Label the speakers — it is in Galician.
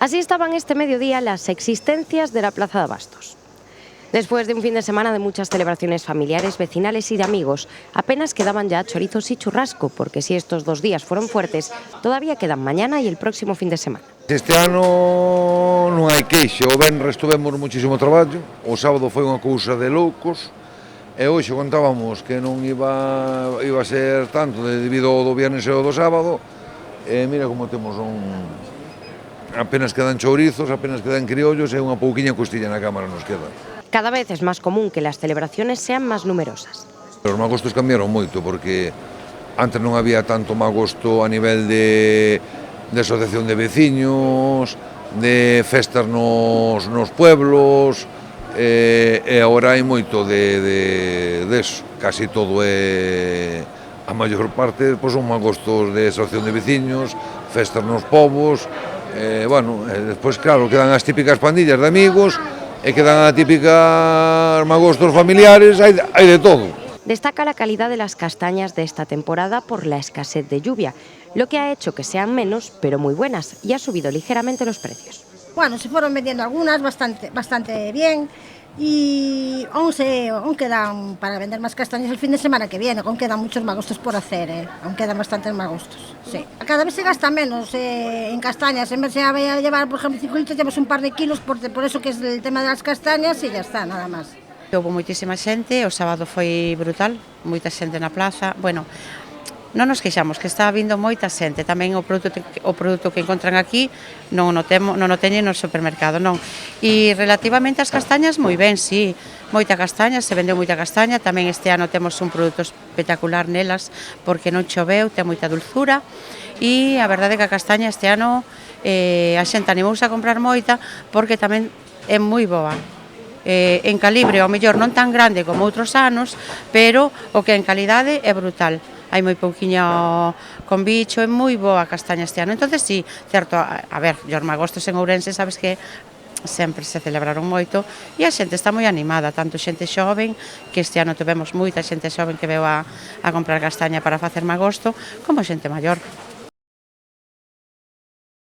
Speaker 1: Así estaban este mediodía las existencias de la Plaza de Abastos. Después de un fin de semana de muchas celebraciones familiares, vecinales y de amigos, apenas quedaban ya chorizos y churrasco, porque si estos 2 días fueron fuertes, todavía quedan mañana y el próximo fin de semana.
Speaker 2: Este ano non hai queixa, o venres tuvemos muchísimo traballo, o sábado foi unha cousa de loucos, e hoxe contábamos que non iba a ser tanto debido ao do viernes e ao do sábado, e mira como temos apenas quedan chourizos, apenas quedan criollos e unha pouquiña costilla na cámara nos queda.
Speaker 1: Cada vez es más común que las celebraciones sean más numerosas.
Speaker 2: Os magostos cambiaron moito porque antes non había tanto magosto a nivel de asociación de veciños, de festas nos pueblos, e agora hai moito deso, casi todo é, a maior parte pois, son magostos de asociación de veciños, festas nos povos, despois claro, quedan as típicas pandillas de amigos, e quedan a típicas magostos familiares, hai de todo.
Speaker 1: Destaca la calidad de las castañas de esta temporada por la escasez de lluvia, lo que ha hecho que sean menos, pero muy buenas, y ha subido ligeramente los precios.
Speaker 3: Bueno, se fueron vendiendo algunas bastante bien y aún quedan para vender más castañas el fin de semana que viene, aún quedan muchos magostos por hacer, aún quedan bastantes magostos, sí. Cada vez se gasta menos en castañas, en vez de llevar, por ejemplo, 5 litros, llevas un par de kilos, por eso que es el tema de las castañas y ya está, nada más.
Speaker 4: Houve moitísima xente, o sábado foi brutal, moita xente na plaza, bueno, non nos queixamos, que está vindo moita xente, tamén o produto que encontran aquí non o teñen no supermercado, non. E relativamente ás castañas, moi ben, sí, moita castaña, se vendeu moita castaña, tamén este ano temos un produto espectacular nelas, porque non choveu, ten moita dulzura, e a verdade é que a castaña este ano a xente animouse a comprar moita, porque tamén é moi boa. En calibre, ao mellor non tan grande como outros anos, pero o que en calidade é brutal. Hai moi pouquiño con bicho, é moi boa a castaña este ano. Entonces, sí, certo, a ver, os magostos en Ourense, sabes que sempre se celebraron moito e a xente está moi animada, tanto xente xoven, que este ano tivemos moita xente xoven que veu a comprar castaña para facer magosto, como xente maior.